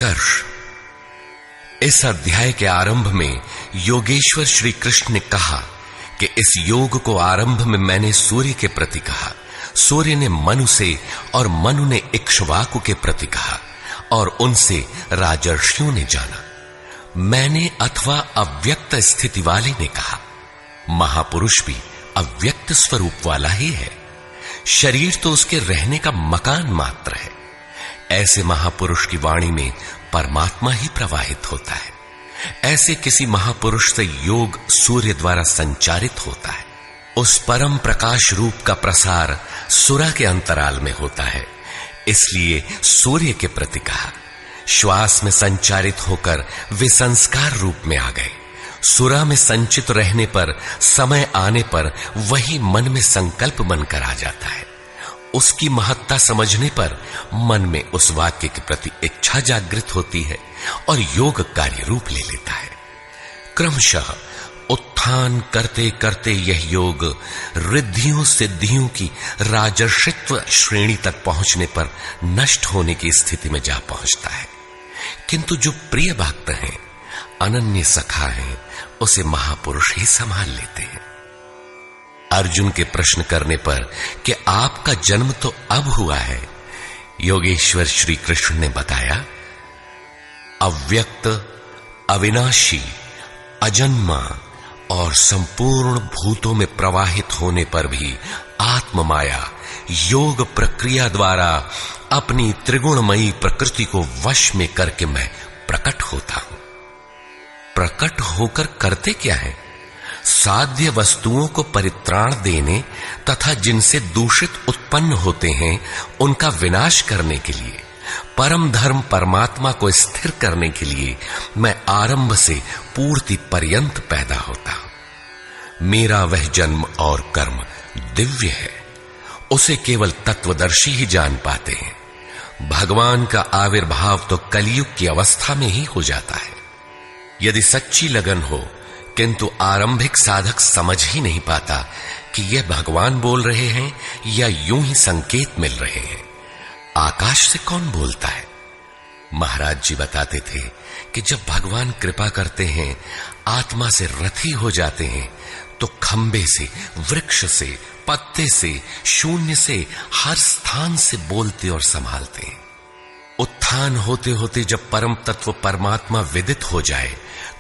निष्कर्ष। इस अध्याय के आरंभ में योगेश्वर श्री कृष्ण ने कहा कि इस योग को आरंभ में मैंने सूर्य के प्रति कहा, सूर्य ने मनु से और मनु ने इक्ष्वाकु के प्रति कहा और उनसे राजर्षियों ने जाना। मैंने अथवा अव्यक्त स्थिति वाले ने कहा। महापुरुष भी अव्यक्त स्वरूप वाला ही है, शरीर तो उसके रहने का मकान मात्र है। ऐसे महापुरुष की वाणी में परमात्मा ही प्रवाहित होता है। ऐसे किसी महापुरुष से योग सूर्य द्वारा संचारित होता है। उस परम प्रकाश रूप का प्रसार सुरा के अंतराल में होता है, इसलिए सूर्य के प्रति कहा। श्वास में संचारित होकर वे संस्कार रूप में आ गए। सुरा में संचित रहने पर, समय आने पर वही मन में संकल्प बनकर आ जाता है। उसकी महत्ता समझने पर मन में उस वाक्य के प्रति इच्छा जागृत होती है और योग कार्य रूप ले लेता है। क्रमशः उत्थान करते करते यह योग रिद्धियों सिद्धियों की राजर्षित्व श्रेणी तक पहुंचने पर नष्ट होने की स्थिति में जा पहुंचता है। किंतु जो प्रिय भक्त हैं, अनन्य सखा हैं, उसे महापुरुष ही संभाल लेते हैं। अर्जुन के प्रश्न करने पर कि आपका जन्म तो अब हुआ है, योगेश्वर श्री कृष्ण ने बताया, अव्यक्त, अविनाशी, अजन्मा और संपूर्ण भूतों में प्रवाहित होने पर भी आत्म माया योग प्रक्रिया द्वारा अपनी त्रिगुणमयी प्रकृति को वश में करके मैं प्रकट होता हूं। प्रकट होकर करते क्या है? साध्य वस्तुओं को परित्राण देने तथा जिनसे दूषित उत्पन्न होते हैं उनका विनाश करने के लिए, परम धर्म परमात्मा को स्थिर करने के लिए मैं आरंभ से पूर्ति पर्यंत पैदा होता हूं। मेरा वह जन्म और कर्म दिव्य है, उसे केवल तत्वदर्शी ही जान पाते हैं। भगवान का आविर्भाव तो कलयुग की अवस्था में ही हो जाता है। यदि सच्ची लगन हो, किंतु आरंभिक साधक समझ ही नहीं पाता कि यह भगवान बोल रहे हैं या यूं ही संकेत मिल रहे हैं। आकाश से कौन बोलता है? महाराज जी बताते थे कि जब भगवान कृपा करते हैं, आत्मा से रथी हो जाते हैं, तो खंबे से, वृक्ष से, पत्ते से, शून्य से, हर स्थान से बोलते और संभालते हैं। उत्थान होते होते जब परम तत्व परमात्मा विदित हो जाए,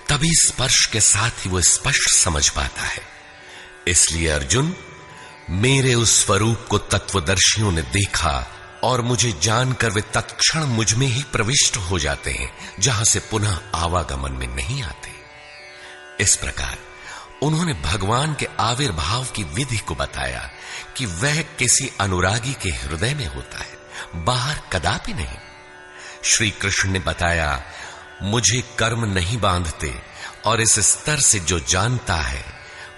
तभी स्पर्श के साथ ही वो स्पष्ट समझ पाता है। इसलिए अर्जुन, मेरे उस स्वरूप को तत्वदर्शियों ने देखा और मुझे जानकर वे तत्क्षण मुझ में ही प्रविष्ट हो जाते हैं, जहां से पुनः आवागमन में नहीं आते। इस प्रकार उन्होंने भगवान के आविर्भाव की विधि को बताया कि वह किसी अनुरागी के हृदय में होता है, बाहर कदापि नहीं। श्री कृष्ण ने बताया, मुझे कर्म नहीं बांधते और इस स्तर से जो जानता है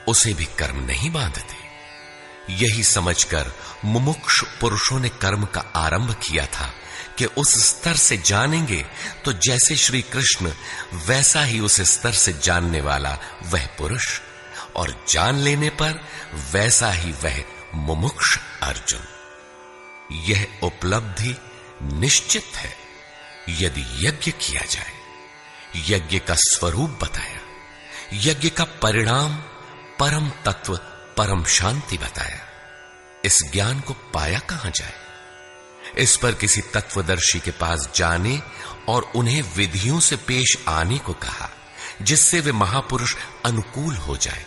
उसे भी कर्म नहीं बांधते। यही समझकर मुमुक्षु पुरुषों ने कर्म का आरंभ किया था कि उस स्तर से जानेंगे तो जैसे श्री कृष्ण, वैसा ही उस स्तर से जानने वाला वह पुरुष, और जान लेने पर वैसा ही वह मुमुक्ष अर्जुन। यह उपलब्धि निश्चित है यदि यज्ञ किया जाए। यज्ञ का स्वरूप बताया, यज्ञ का परिणाम परम तत्व परम शांति बताया। इस ज्ञान को पाया कहां जाए? इस पर किसी तत्वदर्शी के पास जाने और उन्हें विधियों से पेश आने को कहा, जिससे वे महापुरुष अनुकूल हो जाए।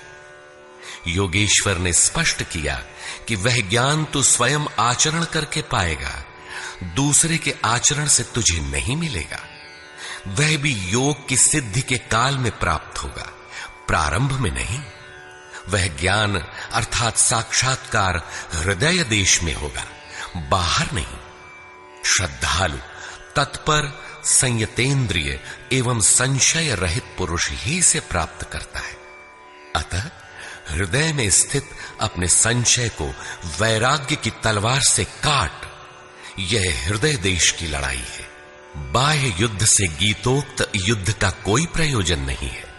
योगेश्वर ने स्पष्ट किया कि वह ज्ञान तू स्वयं आचरण करके पाएगा, दूसरे के आचरण से तुझे नहीं मिलेगा। वह भी योग की सिद्धि के काल में प्राप्त होगा, प्रारंभ में नहीं। वह ज्ञान अर्थात साक्षात्कार हृदय देश में होगा, बाहर नहीं। श्रद्धालु, तत्पर, संयतेंद्रिय एवं संशय रहित पुरुष ही इसे प्राप्त करता है। अतः हृदय में स्थित अपने संशय को वैराग्य की तलवार से काट। यह हृदय देश की लड़ाई है। बाह्य युद्ध से गीतोक्त युद्ध का कोई प्रयोजन नहीं है।